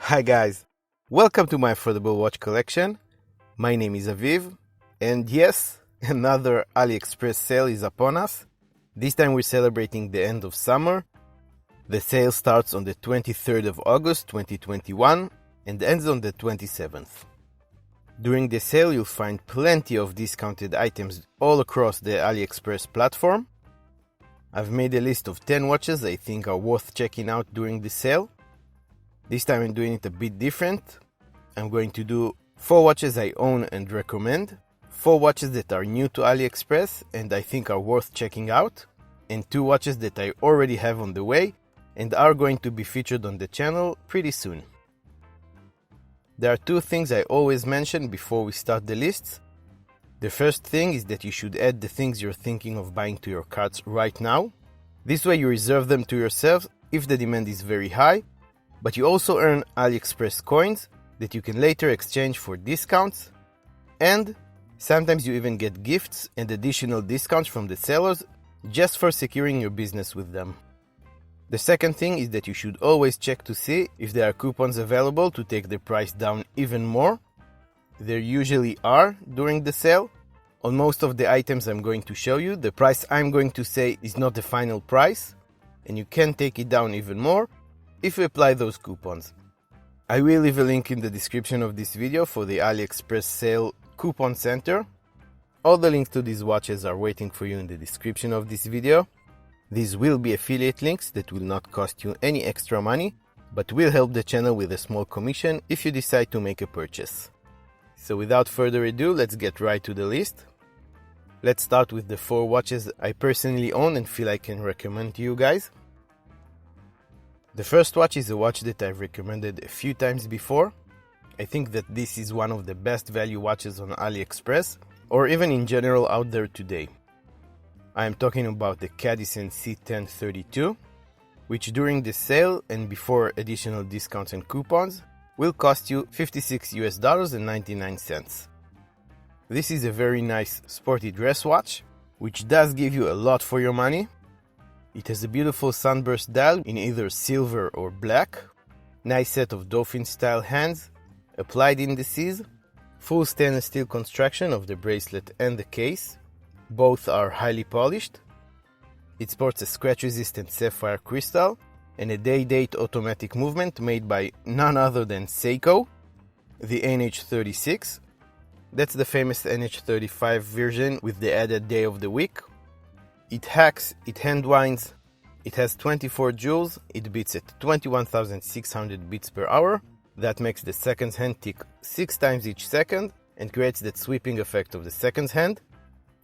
Hi guys, welcome to my affordable watch collection. My name is Aviv, and yes, another AliExpress sale is upon us. This time we're celebrating the end of summer. The sale starts on the 23rd of August 2021 and ends on the 27th. During the sale you'll find plenty of discounted items all across the AliExpress platform. I've made a list of 10 watches I think are worth checking out during the sale. This time I'm doing it a bit different. I'm going to do 4 watches I own and recommend, 4 watches that are new to AliExpress and I think are worth checking out, and 2 watches that I already have on the way and are going to be featured on the channel pretty soon. There are 2 things I always mention before we start the lists. The first thing is that you should add the things you're thinking of buying to your carts right now. This way you reserve them to yourself if the demand is very high, but you also earn AliExpress coins that you can later exchange for discounts, and sometimes you even get gifts and additional discounts from the sellers just for securing your business with them. The second thing is that you should always check to see if there are coupons available to take the price down even more. There usually are during the sale. On most of the items I'm going to show you, the price I'm going to say is not the final price, and you can take it down even more if you apply those coupons. I will leave a link in the description of this video for the AliExpress sale coupon center. All the links to these watches are waiting for you in the description of this video. These will be affiliate links that will not cost you any extra money, but will help the channel with a small commission if you decide to make a purchase. So without further ado, let's get right to the list. Let's start with the 4 watches I personally own and feel I can recommend to you guys. The first watch is a watch that I've recommended a few times before. I think that this is one of the best value watches on AliExpress, or even in general out there today. I am talking about the Casio C1032, which during the sale and before additional discounts and coupons will cost you $56.99. This is a very nice sporty dress watch, which does give you a lot for your money. It has a beautiful sunburst dial in either silver or black, nice set of dolphin-style hands, applied indices, full stainless steel construction of the bracelet and the case. Both are highly polished. It sports a scratch-resistant sapphire crystal and a day-date automatic movement made by none other than Seiko, the NH36. That's the famous NH35 version with the added day of the week. It hacks, it hand winds, it has 24 joules, it beats at 21,600 beats per hour. That makes the seconds hand tick 6 times each second and creates that sweeping effect of the seconds hand.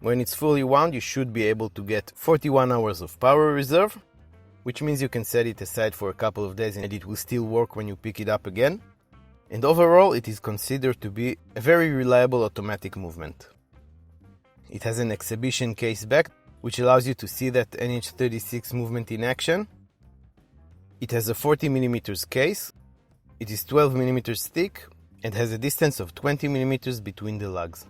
When it's fully wound, you should be able to get 41 hours of power reserve, which means you can set it aside for a couple of days and it will still work when you pick it up again. And overall, it is considered to be a very reliable automatic movement. It has an exhibition case back, which allows you to see that NH36 movement in action. It has a 40mm case, it is 12mm thick, and has a distance of 20mm between the lugs.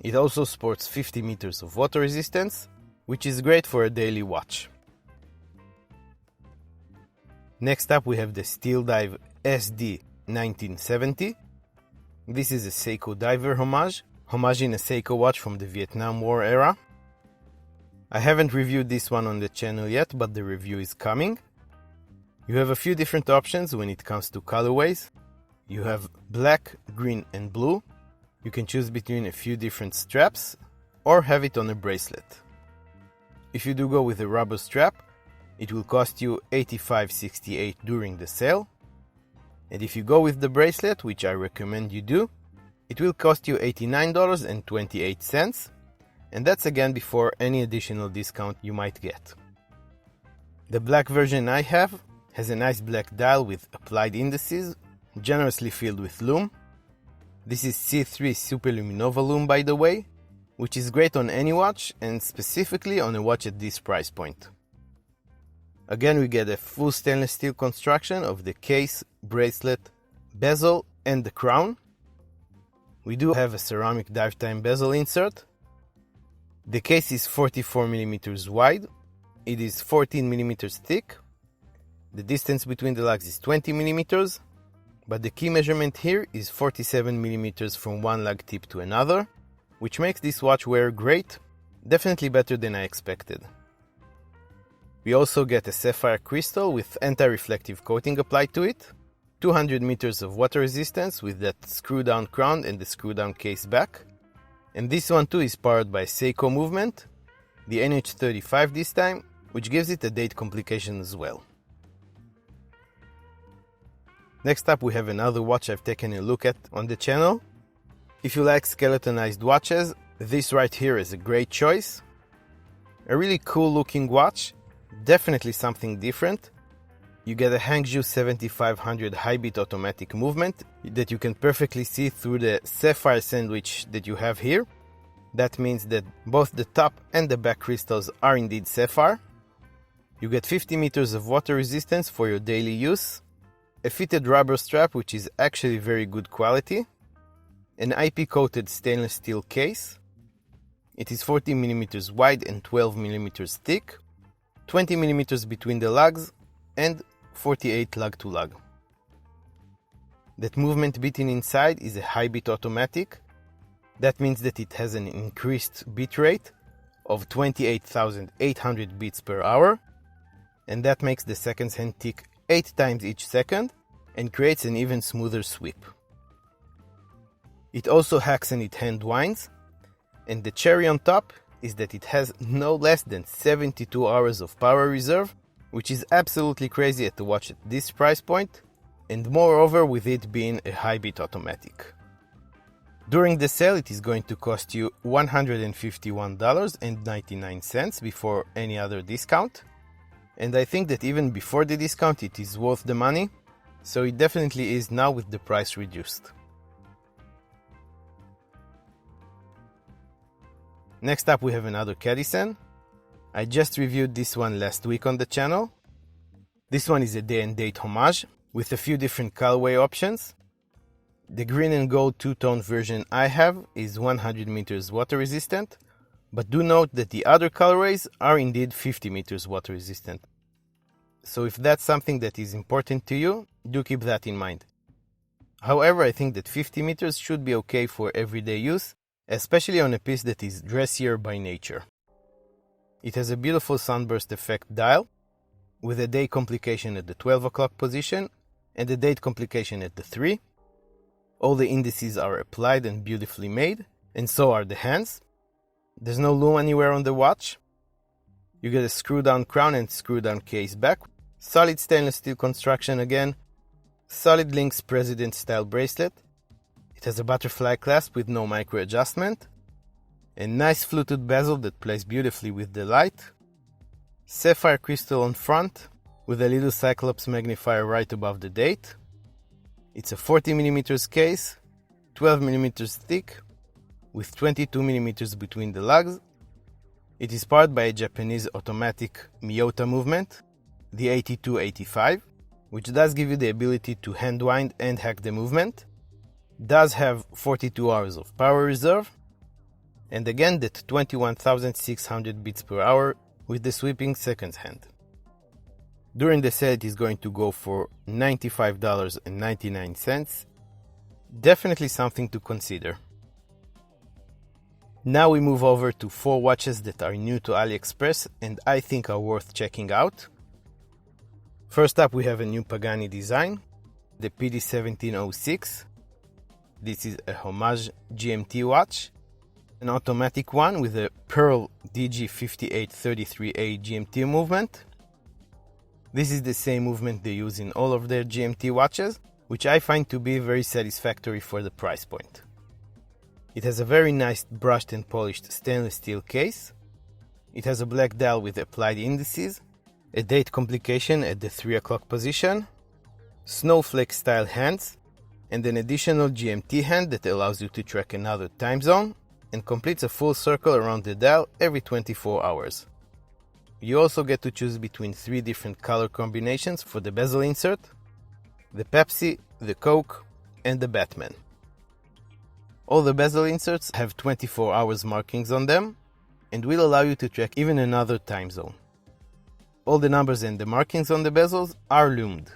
It also sports 50 meters of water resistance, which is great for a daily watch. Next up we have the Steel Dive SD 1970. This is a Seiko diver homage in a Seiko watch from the Vietnam War era. I haven't reviewed this one on the channel yet, but the review is coming. You have a few different options when it comes to colorways. You have black, green and blue. You can choose between a few different straps or have it on a bracelet. If you do go with a rubber strap, it will cost you $85.68 during the sale. And if you go with the bracelet, which I recommend you do, it will cost you $89.28. And that's again before any additional discount you might get. The black version I have has a nice black dial with applied indices, generously filled with lume. This is C3 Superluminova lume, by the way, which is great on any watch and specifically on a watch at this price point. Again, we get a full stainless steel construction of the case, bracelet, bezel and the crown. We do have a ceramic dive time bezel insert. The case is 44mm wide, it is 14mm thick, the distance between the lugs is 20mm, but the key measurement here is 47 millimeters from one lug tip to another, which makes this watch wear great, definitely better than I expected. We also get a sapphire crystal with anti-reflective coating applied to it, 200 meters of water resistance with that screw-down crown and the screw-down case back, and this one too is powered by Seiko movement, the NH35 this time, which gives it a date complication as well. Next up we have another watch I've taken a look at on the channel. If you like skeletonized watches, this right here is a great choice. A really cool looking watch, definitely something different. You get a Hangzhou 7500 high-beat automatic movement that you can perfectly see through the sapphire sandwich that you have here. That means that both the top and the back crystals are indeed sapphire. You get 50 meters of water resistance for your daily use, a fitted rubber strap which is actually very good quality, an IP-coated stainless steel case. It is 40 millimeters wide and 12 millimeters thick, 20 millimeters between the lugs, and 48 lug to lug. That movement beating inside is a high beat automatic. That means that it has an increased bit rate of 28,800 beats per hour, and that makes the seconds hand tick 8 times each second and creates an even smoother sweep. It also hacks and it hand winds, and the cherry on top is that it has no less than 72 hours of power reserve, which is absolutely crazy at the watch at this price point, and moreover with it being a high beat automatic. During the sale it is going to cost you $151.99 before any other discount, and I think that even before the discount it is worth the money, so it definitely is now with the price reduced. Next up we have another Cadisen. I just reviewed this one last week on the channel. This one is a day and date homage with a few different colorway options. The green and gold two-tone version I have is 100 meters water resistant, but do note that the other colorways are indeed 50 meters water resistant. So if that's something that is important to you, do keep that in mind. However, I think that 50 meters should be okay for everyday use, especially on a piece that is dressier by nature. It has a beautiful sunburst effect dial with a day complication at the 12 o'clock position and a date complication at the 3. All the indices are applied and beautifully made, and so are the hands. There's no loom anywhere on the watch. You get a screw-down crown and screw-down case back, solid stainless steel construction again, solid links president style bracelet. It has a butterfly clasp with no micro adjustment, a nice fluted bezel that plays beautifully with the light, sapphire crystal on front with a little cyclops magnifier right above the date. It's a 40mm case, 12mm thick, with 22mm between the lugs. It is powered by a Japanese automatic Miyota movement, the 8285, which does give you the ability to hand wind and hack the movement. Does have 42 hours of power reserve, and again that 21,600 beats per hour with the sweeping seconds hand. During the sale it is going to go for $95.99. Definitely something to consider. Now we move over to 4 watches that are new to AliExpress and I think are worth checking out. First up we have a new Pagani design, the PD 1706. This is a homage GMT watch, an automatic one with a Pearl DG5833A GMT movement. This is the same movement they use in all of their GMT watches, which I find to be very satisfactory for the price point. It has a very nice brushed and polished stainless steel case. It has a black dial with applied indices, a date complication at the 3 o'clock position, snowflake style hands, and an additional GMT hand that allows you to track another time zone and completes a full circle around the dial every 24 hours. You also get to choose between 3 different color combinations for the bezel insert: the Pepsi, the Coke, and the Batman. All the bezel inserts have 24 hours markings on them and will allow you to track even another time zone. All the numbers and the markings on the bezels are loomed.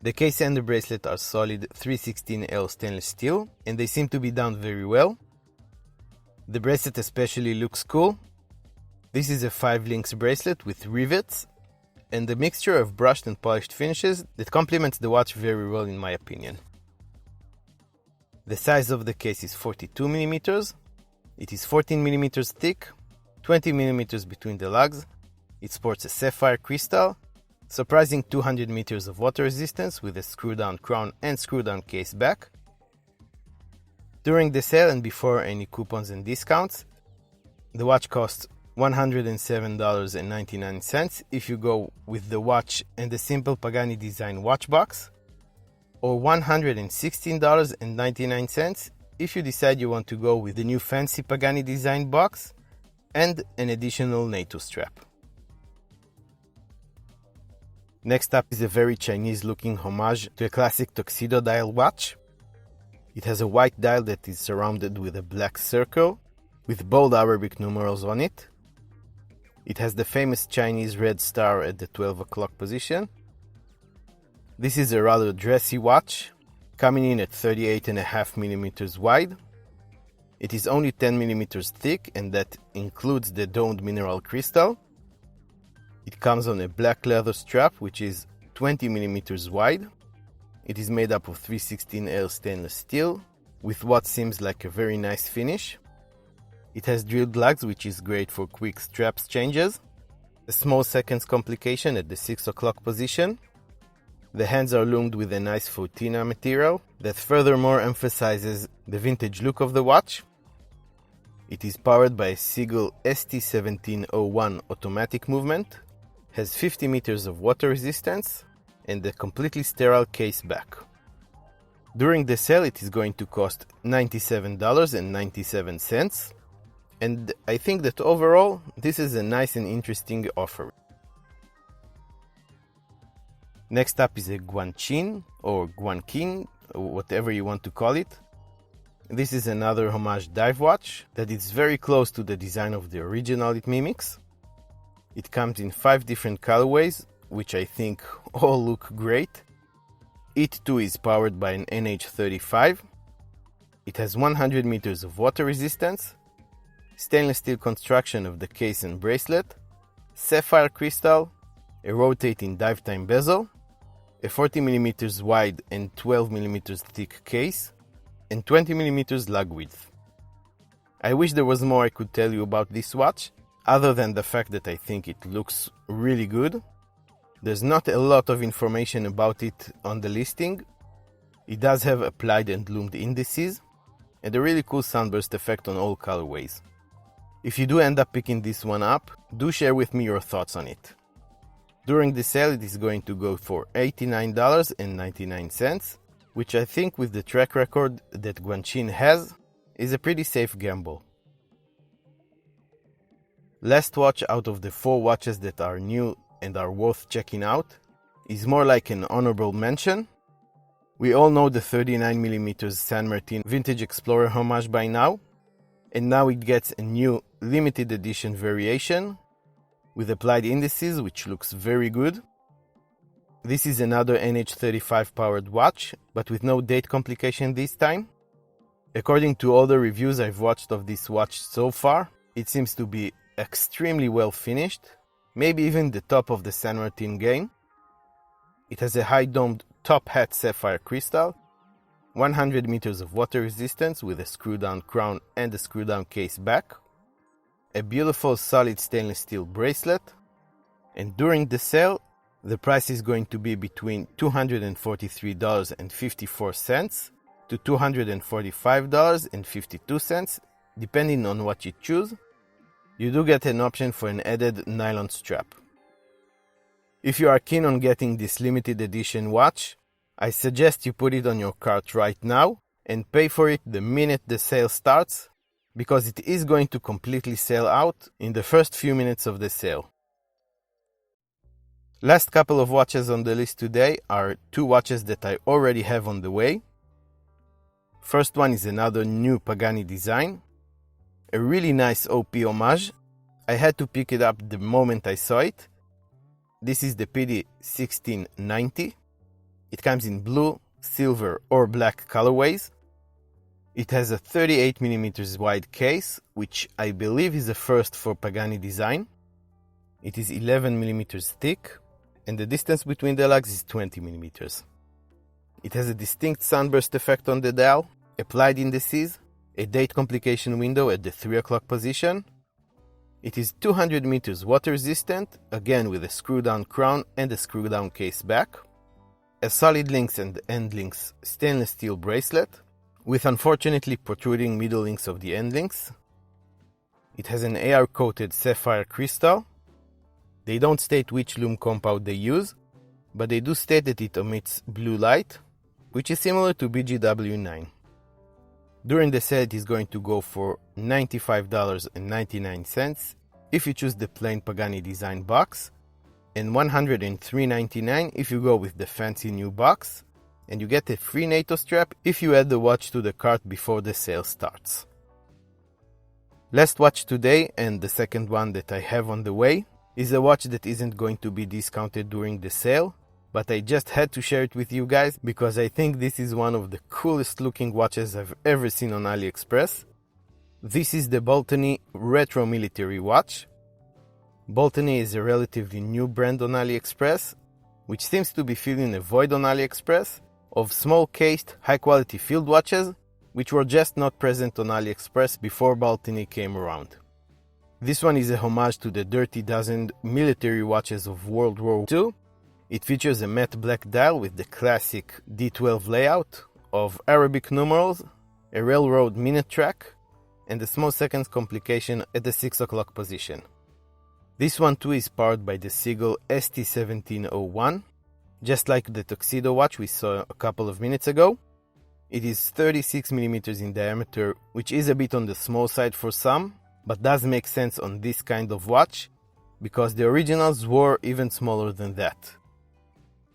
The case and the bracelet are solid 316L stainless steel, and they seem to be done very well. The bracelet especially looks cool. This is a 5 links bracelet with rivets, and a mixture of brushed and polished finishes that complements the watch very well in my opinion. The size of the case is 42mm. It is 14mm thick, 20mm between the lugs. It sports a sapphire crystal, surprising 200 meters of water resistance with a screw-down crown and screw-down case back. During the sale and before any coupons and discounts, the watch costs $107.99 if you go with the watch and the simple Pagani Design watch box, or $116.99 if you decide you want to go with the new fancy Pagani Design box and an additional NATO strap. Next up is a very Chinese looking homage to a classic tuxedo dial watch. It has a white dial that is surrounded with a black circle with bold Arabic numerals on it. It has the famous Chinese red star at the 12 o'clock position. This is a rather dressy watch, coming in at 38.5mm wide. It is only 10mm thick, and that includes the domed mineral crystal. It comes on a black leather strap, which is 20mm wide. It is made up of 316L stainless steel, with what seems like a very nice finish. It has drilled lugs, which is great for quick straps changes. A small seconds complication at the 6 o'clock position. The hands are loomed with a nice Fautina material that furthermore emphasizes the vintage look of the watch. It is powered by a Seagull ST1701 automatic movement, has 50 meters of water resistance, and a completely sterile case back. During the sale it is going to cost $97.97, and I think that overall this is a nice and interesting offer. Next up is a Guanchin or Guanqin, or whatever you want to call it. This is another homage dive watch that is very close to the design of the original it mimics. It comes in 5 different colorways, which I think all look great. It too is powered by an NH35. It has 100 meters of water resistance, stainless steel construction of the case and bracelet, sapphire crystal, a rotating dive time bezel, a 40mm wide and 12mm thick case, and 20mm lug width. I wish there was more I could tell you about this watch, other than the fact that I think it looks really good. There's not a lot of information about it on the listing. It does have applied and loomed indices, and a really cool sunburst effect on all colorways. If you do end up picking this one up, do share with me your thoughts on it. During the sale it is going to go for $89.99, which I think with the track record that Guanchin has, is a pretty safe gamble. Last watch out of the 4 watches that are new and are worth checking out is more like an honorable mention. We all know the 39mm San Martin Vintage Explorer homage by now, and now it gets a new limited edition variation with applied indices, which looks very good. This is another NH35 powered watch, but with no date complication this time. According to all the reviews I've watched of this watch so far, it seems to be extremely well finished, maybe even the top of the San Martin game. It has a high domed top hat sapphire crystal, 100 meters of water resistance with a screw down crown and a screw down case back, a beautiful solid stainless steel bracelet, and during the sale the price is going to be between $243.54 to $245.52 depending on what you choose. You do get an option for an added nylon strap. If you are keen on getting this limited edition watch, I suggest you put it on your cart right now and pay for it the minute the sale starts, because it is going to completely sell out in the first few minutes of the sale. Last couple of watches on the list today are 2 watches that I already have on the way. First one is another new Pagani design, a really nice OP homage. I had to pick it up the moment I saw it. This is the PD 1690. It comes in blue, silver or black colorways. It has a 38mm wide case, which I believe is a first for Pagani Design. It is 11mm thick, and the distance between the lugs is 20mm. It has a distinct sunburst effect on the dial, applied indices, a date complication window at the 3 o'clock position. It is 200 meters water resistant, again with a screw down crown and a screw down case back. A solid links and end links stainless steel bracelet, with unfortunately protruding middle links of the end links. It has an AR coated sapphire crystal. They don't state which lume compound they use, but they do state that it emits blue light, which is similar to BGW9. During the sale it is going to go for $95.99 if you choose the plain Pagani Design box, and $103.99 if you go with the fancy new box, and you get a free NATO strap if you add the watch to the cart before the sale starts. Last watch today, and the second one that I have on the way, is a watch that isn't going to be discounted during the sale, but I just had to share it with you guys because I think this is one of the coolest looking watches I've ever seen on AliExpress. This is the Baltani Retro Military Watch. Baltani is a relatively new brand on AliExpress, which seems to be filling a void on AliExpress of small cased, high quality field watches, which were just not present on AliExpress before Baltani came around. This one is a homage to the Dirty Dozen military watches of World War II. It features a matte black dial with the classic D12 layout of Arabic numerals, a railroad minute track, and a small seconds complication at the 6 o'clock position. This one too is powered by the Seagull ST1701, just like the Tuxedo watch we saw a couple of minutes ago. It is 36mm in diameter, which is a bit on the small side for some, but does make sense on this kind of watch, because the originals were even smaller than that.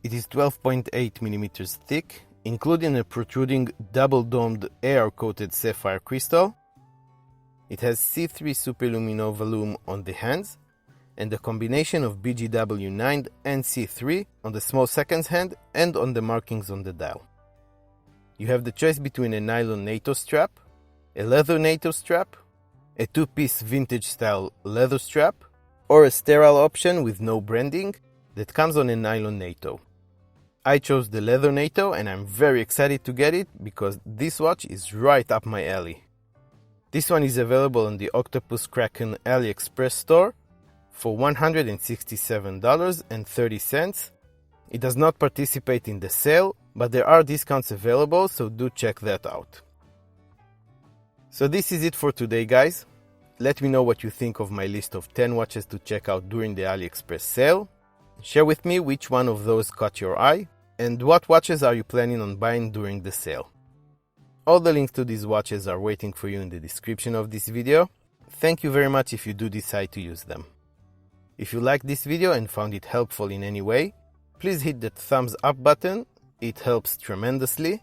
It is 12.8mm thick, including a protruding double-domed AR-coated sapphire crystal. It has C3 Superluminova lume on the hands, and a combination of BGW9 and C3 on the small seconds hand and on the markings on the dial. You have the choice between a nylon NATO strap, a leather NATO strap, a two-piece vintage-style leather strap, or a sterile option with no branding that comes on a nylon NATO. I chose the leather NATO and I'm very excited to get it because this watch is right up my alley. This one is available on the Octopus Kraken AliExpress store for $167.30. It does not participate in the sale, but there are discounts available, so do check that out. So this is it for today, guys. Let me know what you think of my list of 10 watches to check out during the AliExpress sale. Share with me which one of those caught your eye, and what watches are you planning on buying during the sale. All the links to these watches are waiting for you in the description of this video. Thank you very much if you do decide to use them. If you liked this video and found it helpful in any way, please hit that thumbs up button, it helps tremendously.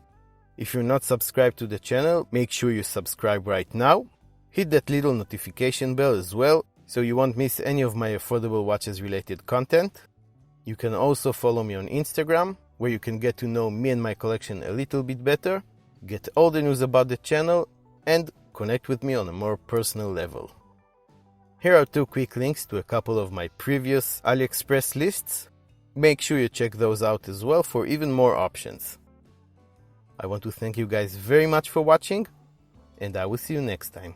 If you're not subscribed to the channel, make sure you subscribe right now. Hit that little notification bell as well, so you won't miss any of my affordable watches related content. You can also follow me on Instagram, where you can get to know me and my collection a little bit better, get all the news about the channel, and connect with me on a more personal level. Here are 2 quick links to a couple of my previous AliExpress lists. Make sure you check those out as well for even more options. I want to thank you guys very much for watching, and I will see you next time.